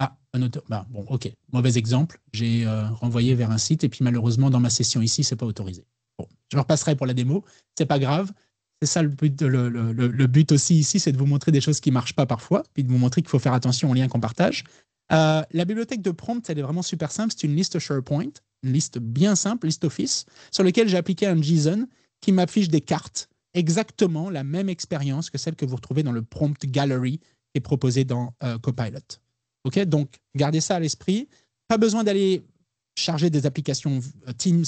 Speaker 4: Ah, un auteur. Bon, OK. Mauvais exemple. J'ai renvoyé vers un site et puis malheureusement, dans ma session ici, ce n'est pas autorisé. Bon, je repasserai pour la démo. Ce n'est pas grave. C'est ça le but, le but aussi ici, c'est de vous montrer des choses qui ne marchent pas parfois, puis de vous montrer qu'il faut faire attention aux liens qu'on partage. La bibliothèque de prompts, elle est vraiment super simple. C'est une liste SharePoint, une liste bien simple, liste Office, sur laquelle j'ai appliqué un JSON qui m'affiche des cartes, exactement la même expérience que celle que vous retrouvez dans le prompt gallery qui est proposé dans Copilot. Okay, donc, gardez ça à l'esprit. Pas besoin d'aller charger des applications Teams,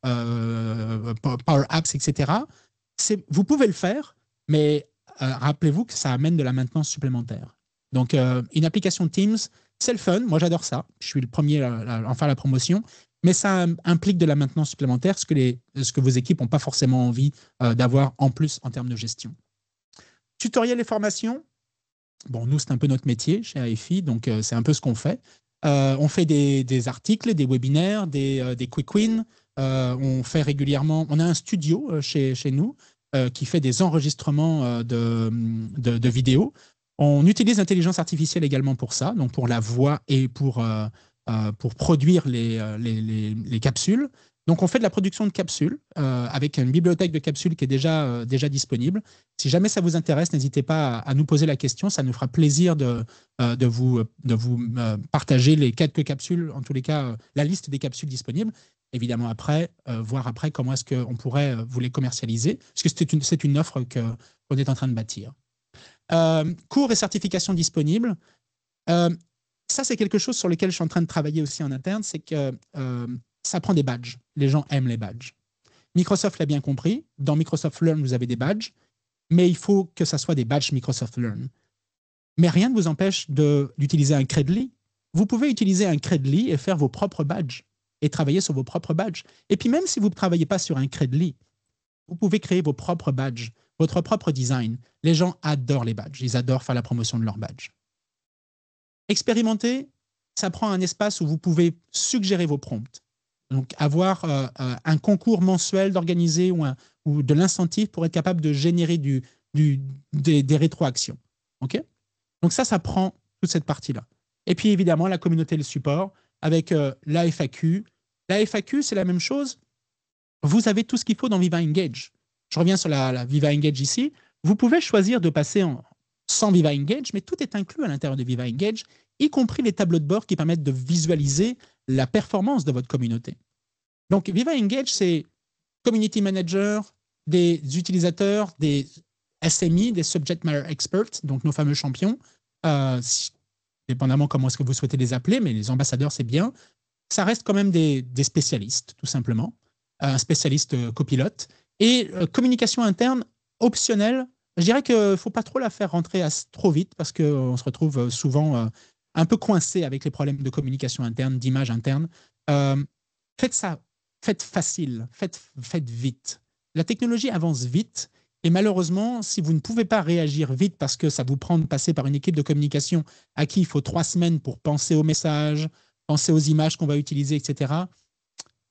Speaker 4: Power Apps, etc. Vous pouvez le faire, mais rappelez-vous que ça amène de la maintenance supplémentaire. Donc, une application Teams, c'est le fun. Moi, j'adore ça. Je suis le premier à en faire la promotion. Mais ça implique de la maintenance supplémentaire, ce que vos équipes n'ont pas forcément envie d'avoir en plus en termes de gestion. Tutoriel et formation. Bon, nous, c'est un peu notre métier chez AFI, donc c'est un peu ce qu'on fait. On fait des articles, des webinaires, des quick wins. On fait régulièrement. On a un studio chez nous qui fait des enregistrements de vidéos. On utilise l'intelligence artificielle également pour ça, donc pour la voix et pour produire les capsules. Donc, on fait de la production de capsules avec une bibliothèque de capsules qui est déjà disponible. Si jamais ça vous intéresse, n'hésitez pas à nous poser la question. Ça nous fera plaisir de vous partager les quelques capsules, en tous les cas, la liste des capsules disponibles. Évidemment, voir après comment est-ce qu'on pourrait vous les commercialiser, parce que c'est une offre qu'on est en train de bâtir. Cours et certifications disponibles. Ça, c'est quelque chose sur lequel je suis en train de travailler aussi en interne, c'est que ça prend des badges. Les gens aiment les badges. Microsoft l'a bien compris. Dans Microsoft Learn, vous avez des badges, mais il faut que ça soit des badges Microsoft Learn. Mais rien ne vous empêche d'utiliser un Credly. Vous pouvez utiliser un Credly et faire vos propres badges et travailler sur vos propres badges. Et puis même si vous ne travaillez pas sur un Credly, vous pouvez créer vos propres badges, votre propre design. Les gens adorent les badges. Ils adorent faire la promotion de leurs badges. Expérimenter, ça prend un espace où vous pouvez suggérer vos prompts. Donc, avoir un concours mensuel d'organiser ou de l'incentive pour être capable de générer des rétroactions. OK? Donc, ça prend toute cette partie-là. Et puis, évidemment, la communauté et le support avec la FAQ. La FAQ, c'est la même chose. Vous avez tout ce qu'il faut dans Viva Engage. Je reviens sur la Viva Engage ici. Vous pouvez choisir de passer sans Viva Engage, mais tout est inclus à l'intérieur de Viva Engage, y compris les tableaux de bord qui permettent de visualiser la performance de votre communauté. Donc, Viva Engage, c'est Community Manager, des utilisateurs, des SMI, des Subject Matter Experts, donc nos fameux champions, dépendamment comment est-ce que vous souhaitez les appeler, mais les ambassadeurs, c'est bien. Ça reste quand même des spécialistes, tout simplement. Un spécialiste copilote. Et communication interne optionnelle, je dirais qu'il ne faut pas trop la faire rentrer trop vite parce qu'on se retrouve souvent un peu coincé avec les problèmes de communication interne, d'image interne. Faites ça, faites facile, faites vite. La technologie avance vite et malheureusement, si vous ne pouvez pas réagir vite parce que ça vous prend de passer par une équipe de communication à qui il faut 3 semaines pour penser aux messages, penser aux images qu'on va utiliser, etc.,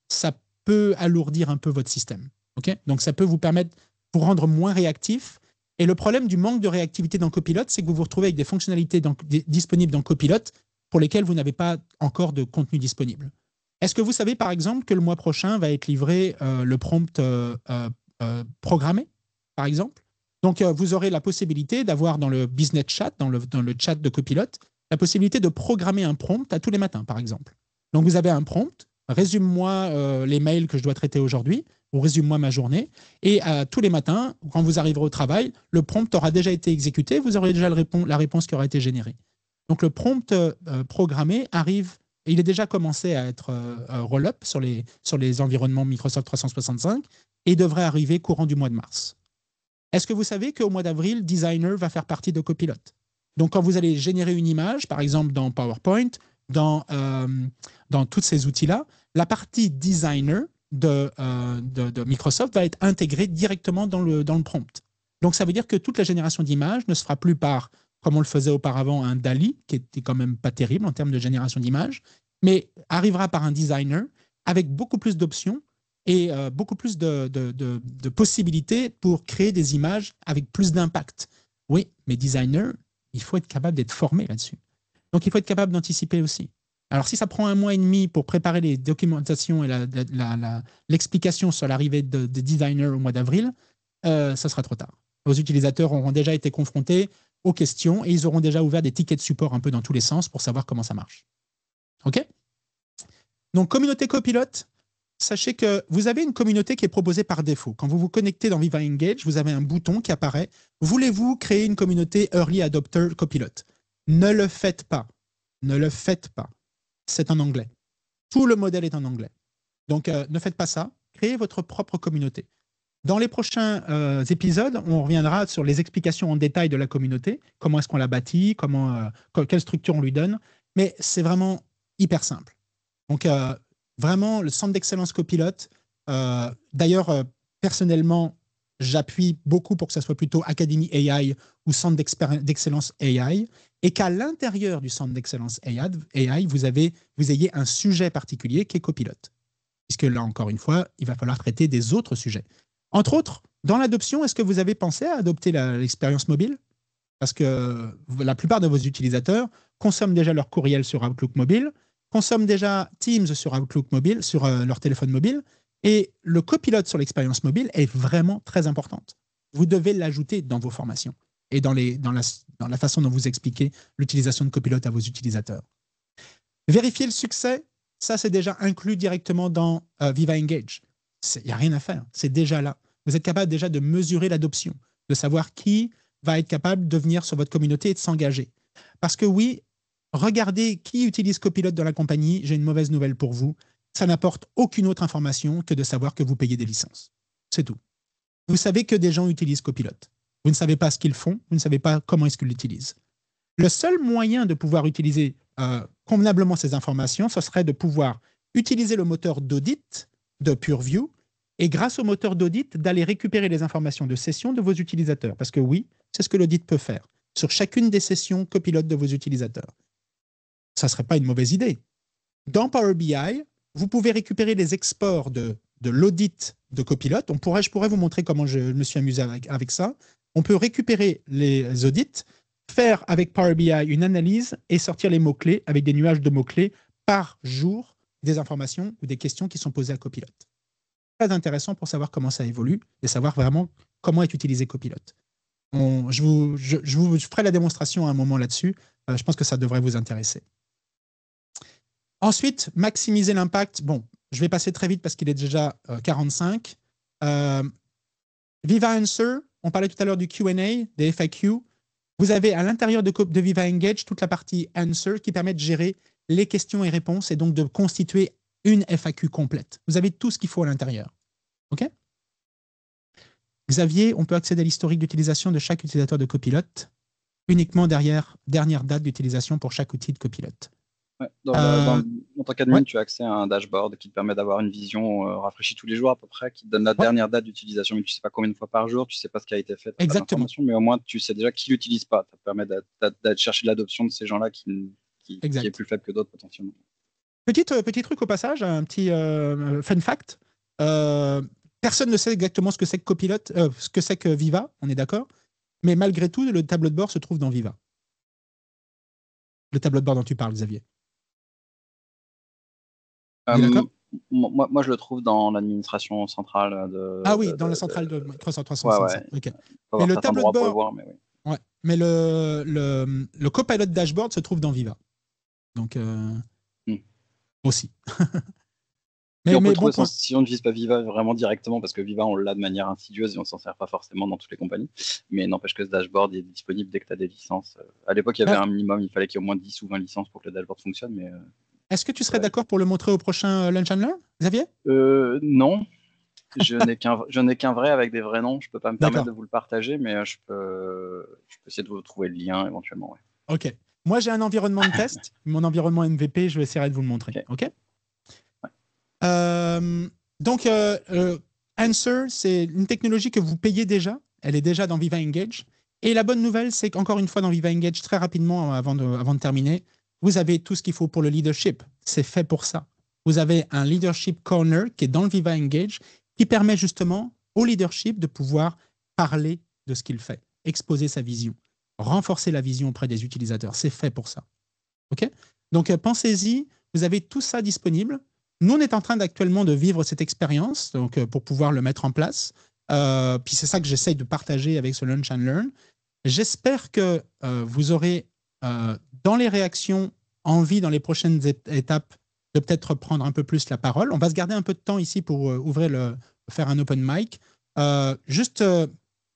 Speaker 4: ça peut alourdir un peu votre système. Okay? Donc, ça peut vous permettre, vous rendre moins réactif. Et le problème du manque de réactivité dans Copilot, c'est que vous vous retrouvez avec des fonctionnalités disponibles dans Copilot pour lesquelles vous n'avez pas encore de contenu disponible. Est-ce que vous savez, par exemple, que le mois prochain va être livré le prompt programmé, par exemple? Donc, vous aurez la possibilité d'avoir dans le business chat, dans le chat de Copilot, la possibilité de programmer un prompt à tous les matins, par exemple. Donc, vous avez un prompt, résume-moi les mails que je dois traiter aujourd'hui, ou résume-moi ma journée, et tous les matins, quand vous arriverez au travail, le prompt aura déjà été exécuté, vous aurez déjà la réponse qui aura été générée. Donc, le prompt programmé arrive, et il est déjà commencé à être roll-up sur les environnements Microsoft 365, et devrait arriver courant du mois de mars. Est-ce que vous savez qu'au mois d'avril, Designer va faire partie de Copilot? Donc, quand vous allez générer une image, par exemple dans PowerPoint, dans tous ces outils-là, la partie Designer de Microsoft va être intégrée directement dans le prompt. Donc, ça veut dire que toute la génération d'images ne se fera plus par, comme on le faisait auparavant, un DALL-E, qui était quand même pas terrible en termes de génération d'images, mais arrivera par un Designer avec beaucoup plus d'options et beaucoup plus de possibilités pour créer des images avec plus d'impact. Oui, mais Designer, il faut être capable d'être formé là-dessus. Donc, il faut être capable d'anticiper aussi. Alors, si ça prend 1 mois et demi pour préparer les documentations et l'explication sur l'arrivée de Designer au mois d'avril, ça sera trop tard. Vos utilisateurs auront déjà été confrontés aux questions et ils auront déjà ouvert des tickets de support un peu dans tous les sens pour savoir comment ça marche. OK? Donc, communauté Copilot, sachez que vous avez une communauté qui est proposée par défaut. Quand vous vous connectez dans Viva Engage, vous avez un bouton qui apparaît. Voulez-vous créer une communauté Early Adopter Copilot? Ne le faites pas. Ne le faites pas. C'est en anglais. Tout le modèle est en anglais. Donc, ne faites pas ça. Créez votre propre communauté. Dans les prochains épisodes, on reviendra sur les explications en détail de la communauté, comment est-ce qu'on la bâtit, quelle structure on lui donne. Mais c'est vraiment hyper simple. Donc, vraiment, le centre d'excellence Copilot, d'ailleurs, personnellement, j'appuie beaucoup pour que ça soit plutôt Academy AI ou centre d'excellence AI, et qu'à l'intérieur du centre d'excellence AI, vous ayez un sujet particulier qui est Copilot. Puisque là, encore une fois, il va falloir traiter des autres sujets. Entre autres, dans l'adoption, est-ce que vous avez pensé à adopter l'expérience mobile? Parce que la plupart de vos utilisateurs consomment déjà leur courriel sur Outlook mobile, consomment déjà Teams sur Outlook mobile, sur leur téléphone mobile, et le copilote sur l'expérience mobile est vraiment très importante. Vous devez l'ajouter dans vos formations et dans la façon dont vous expliquez l'utilisation de copilote à vos utilisateurs. Vérifier le succès, ça c'est déjà inclus directement dans Viva Engage. Il n'y a rien à faire, c'est déjà là. Vous êtes capable déjà de mesurer l'adoption, de savoir qui va être capable de venir sur votre communauté et de s'engager. Parce que oui, regardez qui utilise Copilot dans la compagnie, j'ai une mauvaise nouvelle pour vous, ça n'apporte aucune autre information que de savoir que vous payez des licences. C'est tout. Vous savez que des gens utilisent Copilot. Vous ne savez pas ce qu'ils font, vous ne savez pas comment est-ce qu'ils l'utilisent. Le seul moyen de pouvoir utiliser convenablement ces informations, ce serait de pouvoir utiliser le moteur d'audit de PureView et grâce au moteur d'audit, d'aller récupérer les informations de session de vos utilisateurs. Parce que oui, c'est ce que l'audit peut faire sur chacune des sessions Copilot de vos utilisateurs. Ça ne serait pas une mauvaise idée. Dans Power BI, vous pouvez récupérer les exports de l'audit de Copilot. Je pourrais vous montrer comment je me suis amusé avec ça. On peut récupérer les audits, faire avec Power BI une analyse et sortir les mots-clés avec des nuages de mots-clés par jour, des informations ou des questions qui sont posées à Copilot. Très intéressant pour savoir comment ça évolue et savoir vraiment comment est utilisé Copilot. Je vous ferai la démonstration à un moment là-dessus. Je pense que ça devrait vous intéresser. Ensuite, maximiser l'impact. Bon, je vais passer très vite parce qu'il est déjà 45. Viva Answer, on parlait tout à l'heure du Q&A, des FAQ. Vous avez à l'intérieur de Viva Engage toute la partie Answer qui permet de gérer les questions et réponses et donc de constituer une FAQ complète. Vous avez tout ce qu'il faut à l'intérieur. OK ? Xavier, on peut accéder à l'historique d'utilisation de chaque utilisateur de Copilot uniquement derrière dernière date d'utilisation pour chaque outil de Copilot.
Speaker 3: Ouais, en tant qu'admin,
Speaker 4: ouais.
Speaker 3: tu as accès à un dashboard qui te permet d'avoir une vision rafraîchie tous les jours à peu près, qui te donne la dernière date d'utilisation, mais tu ne sais pas combien de fois par jour, tu ne sais pas ce qui a été fait.
Speaker 4: Exactement.
Speaker 3: Mais au moins, tu sais déjà qui l'utilise pas. Ça te permet d'aller chercher l'adoption de ces gens-là qui est plus faible que d'autres potentiellement. Petit
Speaker 4: truc au passage, un petit fun fact. Personne ne sait exactement ce que c'est que Copilot, ce que c'est que Viva, on est d'accord, mais malgré tout, le tableau de bord se trouve dans Viva. Le tableau de bord dont tu parles, Xavier.
Speaker 3: Moi, je le trouve dans l'administration centrale de.
Speaker 4: Ah oui, dans la centrale de 365.
Speaker 3: Ouais.
Speaker 4: Okay. Mais le tableau de bord.
Speaker 3: Voir, mais oui.
Speaker 4: Ouais. Mais le Copilot dashboard se trouve dans Viva. Donc aussi.
Speaker 3: Mais on peut trouver si on ne vise pas Viva vraiment directement, parce que Viva, on l'a de manière insidieuse et on ne s'en sert pas forcément dans toutes les compagnies. Mais n'empêche que ce dashboard est disponible dès que tu as des licences. À l'époque, il y avait un minimum, il fallait qu'il y ait au moins 10 ou 20 licences pour que le dashboard fonctionne. Mais
Speaker 4: est-ce que tu serais d'accord pour le montrer au prochain Lunch and Learn, Xavier?
Speaker 3: Non. Je n'ai qu'un vrai avec des vrais noms. Je ne peux pas me permettre de vous le partager, mais je peux essayer de vous trouver le lien éventuellement. Ouais.
Speaker 4: OK. Moi, j'ai un environnement de test. Mon environnement MVP, je vais essayer de vous le montrer. OK. Donc, Answer, c'est une technologie que vous payez déjà. Elle est déjà dans Viva Engage. Et la bonne nouvelle, c'est qu'encore une fois, dans Viva Engage, très rapidement, avant de terminer, vous avez tout ce qu'il faut pour le leadership. C'est fait pour ça. Vous avez un leadership corner qui est dans le Viva Engage qui permet justement au leadership de pouvoir parler de ce qu'il fait, exposer sa vision, renforcer la vision auprès des utilisateurs. C'est fait pour ça. OK ? Donc, pensez-y. Vous avez tout ça disponible. Nous, on est en train actuellement de vivre cette expérience donc, pour pouvoir le mettre en place. Puis c'est ça que j'essaye de partager avec ce Lunch and Learn. J'espère que vous aurez, dans les réactions, envie, dans les prochaines étapes, de peut-être prendre un peu plus la parole. On va se garder un peu de temps ici pour faire un open mic. Juste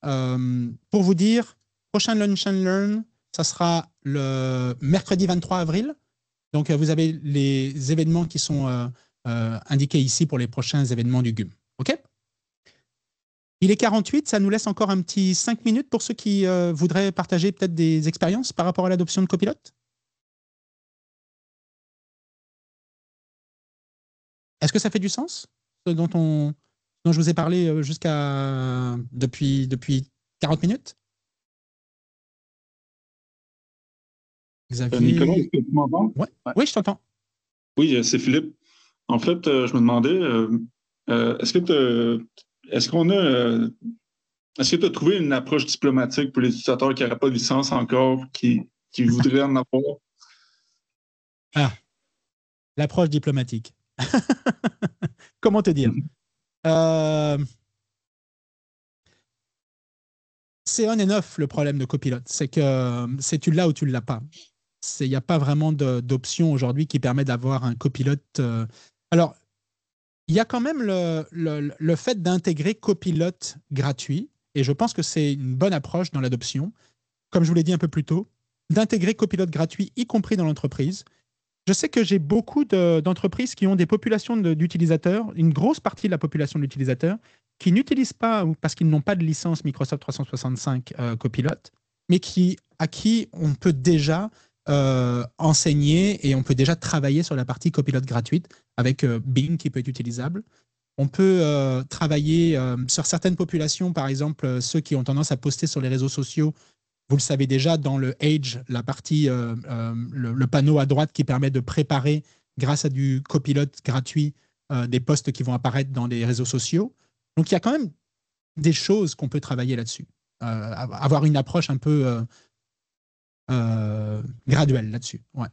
Speaker 4: pour vous dire, prochain Lunch and Learn, ça sera le mercredi 23 avril. Donc, vous avez les événements qui sont indiqués ici pour les prochains événements du GUM. OK ? Il est 48, ça nous laisse encore un petit 5 minutes pour ceux qui voudraient partager peut-être des expériences par rapport à l'adoption de Copilot. Est-ce que ça fait du sens, ce dont je vous ai parlé depuis 40 minutes? Xavier...
Speaker 5: Nicolas, est-ce que tu m'entends?
Speaker 4: Ouais. Oui, je t'entends.
Speaker 5: Oui, c'est Philippe. En fait, je me demandais, est-ce que tu as trouvé une approche diplomatique pour les utilisateurs qui n'auraient pas de licence encore, qui voudraient en avoir?
Speaker 4: Ah, l'approche diplomatique. Comment te dire? C'est on and off le problème de Copilot. C'est que tu l'as ou tu ne l'as pas. Il n'y a pas vraiment d'option aujourd'hui qui permet d'avoir un Copilot. Alors, il y a quand même le fait d'intégrer Copilot gratuit, et je pense que c'est une bonne approche dans l'adoption, comme je vous l'ai dit un peu plus tôt, d'intégrer Copilot gratuit, y compris dans l'entreprise. Je sais que j'ai beaucoup d'entreprises qui ont des populations d'utilisateurs, une grosse partie de la population d'utilisateurs, qui n'utilisent pas, ou parce qu'ils n'ont pas de licence Microsoft 365 Copilot, mais à qui on peut déjà enseigner et on peut déjà travailler sur la partie Copilot gratuite avec Bing qui peut être utilisable. On peut travailler sur certaines populations, par exemple ceux qui ont tendance à poster sur les réseaux sociaux. Vous le savez déjà, dans le Age, la partie, le panneau à droite qui permet de préparer grâce à du copilote gratuit, des posts qui vont apparaître dans les réseaux sociaux. Donc, il y a quand même des choses qu'on peut travailler là-dessus. Avoir une approche un peu graduelle là-dessus. Ouais.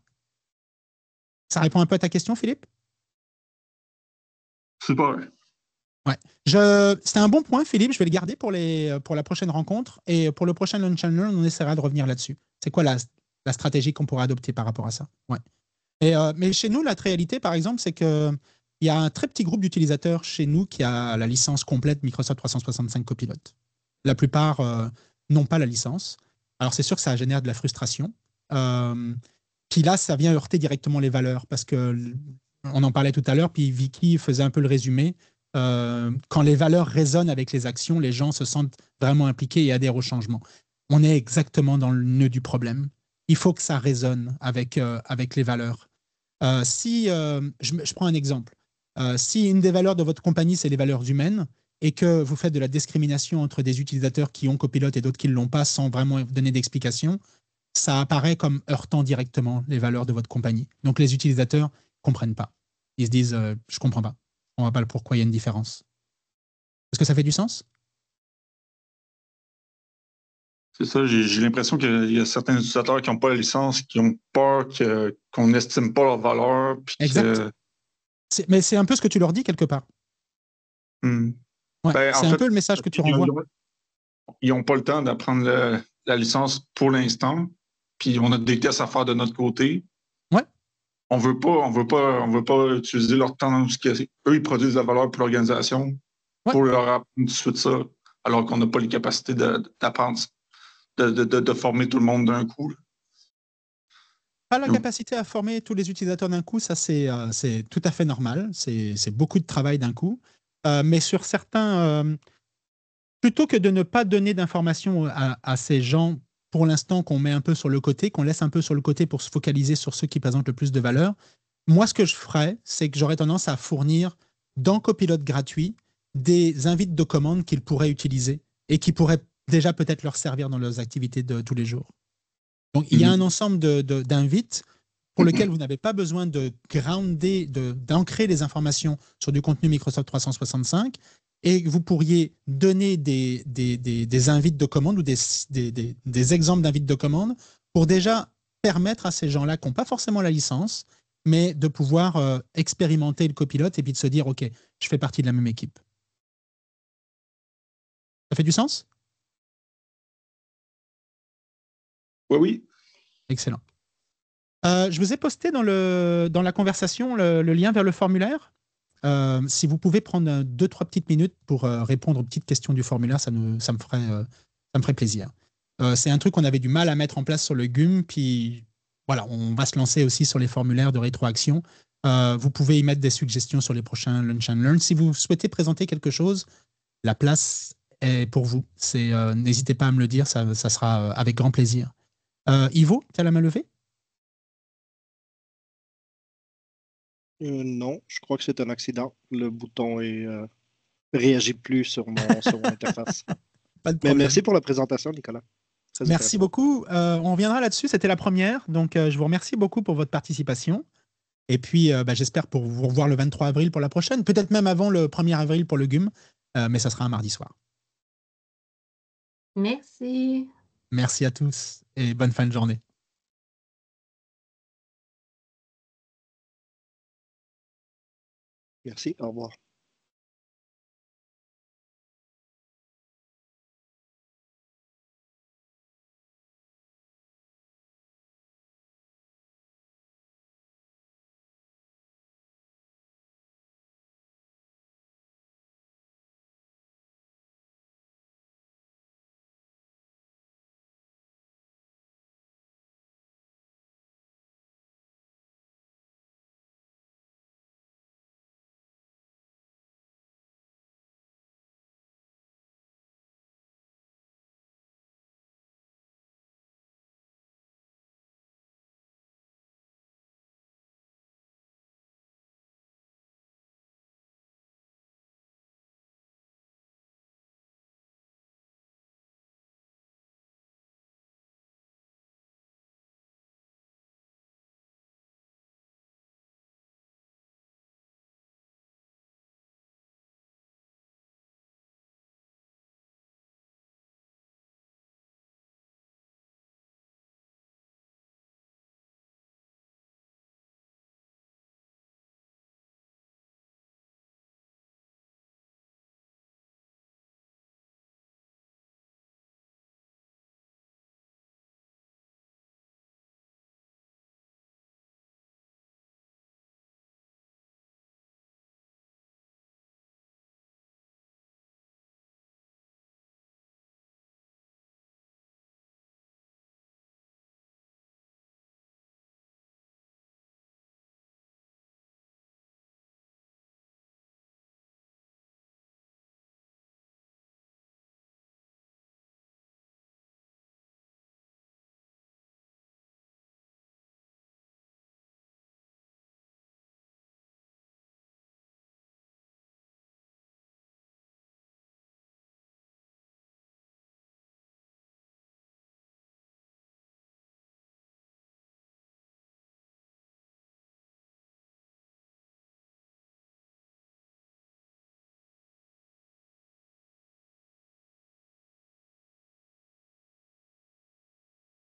Speaker 4: Ça répond un peu à ta question, Philippe?
Speaker 5: Super.
Speaker 4: Ouais. C'était un bon point, Philippe. Je vais le garder pour la prochaine rencontre. Et pour le prochain Lunch and Learn, on essaiera de revenir là-dessus. C'est quoi la stratégie qu'on pourrait adopter par rapport à ça? Ouais. Mais chez nous, la réalité, par exemple, c'est qu'il y a un très petit groupe d'utilisateurs chez nous qui a la licence complète Microsoft 365 Copilot. La plupart n'ont pas la licence. Alors, c'est sûr que ça génère de la frustration. Puis là, ça vient heurter directement les valeurs parce que on en parlait tout à l'heure, puis Vicky faisait un peu le résumé. Quand les valeurs résonnent avec les actions, les gens se sentent vraiment impliqués et adhèrent au changement. On est exactement dans le nœud du problème. Il faut que ça résonne avec les valeurs. Je prends un exemple. Si une des valeurs de votre compagnie, c'est les valeurs humaines, et que vous faites de la discrimination entre des utilisateurs qui ont Copilot et d'autres qui ne l'ont pas sans vraiment donner d'explication, ça apparaît comme heurtant directement les valeurs de votre compagnie. Donc les utilisateurs ne comprennent pas. Ils se disent je ne comprends pas. On ne voit pas pourquoi il y a une différence. Est-ce que ça fait du sens?
Speaker 5: C'est ça, j'ai l'impression qu'il y a certains utilisateurs qui n'ont pas la licence, qui ont peur qu'on n'estime pas leur valeur.
Speaker 4: Exact. Mais c'est un peu ce que tu leur dis quelque part. Ouais, c'est un peu le message que tu renvoies.
Speaker 5: Ils n'ont pas le temps d'apprendre la licence pour l'instant, puis on a des tests à faire de notre côté.
Speaker 4: Ouais.
Speaker 5: On veut pas utiliser leur temps dans ce qu'eux, ils produisent de la valeur pour l'organisation pour leur apprendre tout de suite ça, alors qu'on n'a pas les capacités d'apprendre, de former tout le monde d'un coup.
Speaker 4: Pas la capacité à former tous les utilisateurs d'un coup, ça c'est tout à fait normal. C'est beaucoup de travail d'un coup. Mais sur certains, plutôt que de ne pas donner d'informations à ces gens pour l'instant qu'on met un peu sur le côté, qu'on laisse un peu sur le côté pour se focaliser sur ceux qui présentent le plus de valeur, moi ce que je ferais, c'est que j'aurais tendance à fournir dans Copilot gratuit des invites de commandes qu'ils pourraient utiliser et qui pourraient déjà peut-être leur servir dans leurs activités de tous les jours. Donc il y a un ensemble d'invites pour lequel vous n'avez pas besoin de grounder, d'ancrer les informations sur du contenu Microsoft 365, et vous pourriez donner des invites de commande ou des exemples d'invites de commande pour déjà permettre à ces gens-là qui n'ont pas forcément la licence, mais de pouvoir expérimenter le copilote et puis de se dire, OK, je fais partie de la même équipe. Ça fait du sens?
Speaker 5: Oui.
Speaker 4: Excellent. Je vous ai posté dans la conversation le lien vers le formulaire. Si vous pouvez prendre 2-3 petites minutes pour répondre aux petites questions du formulaire, ça me ferait plaisir. C'est un truc qu'on avait du mal à mettre en place sur le GUM, puis voilà, on va se lancer aussi sur les formulaires de rétroaction. Vous pouvez y mettre des suggestions sur les prochains Lunch and Learn. Si vous souhaitez présenter quelque chose, la place est pour vous. N'hésitez pas à me le dire, ça sera avec grand plaisir. Ivo, tu as la main levée?
Speaker 6: Non, je crois que c'est un accident. Le bouton réagit plus sur mon interface.
Speaker 4: Pas de
Speaker 6: Mais
Speaker 4: problème.
Speaker 6: merci pour la présentation, Nicolas.
Speaker 4: Merci beaucoup. On reviendra là-dessus. C'était la première. Donc, je vous remercie beaucoup pour votre participation. Et puis, j'espère pour vous revoir le 23 avril pour la prochaine. Peut-être même avant le 1er avril pour le GUM. Mais ça sera un mardi soir.
Speaker 7: Merci.
Speaker 4: Merci à tous et bonne fin de journée.
Speaker 6: Merci, au revoir.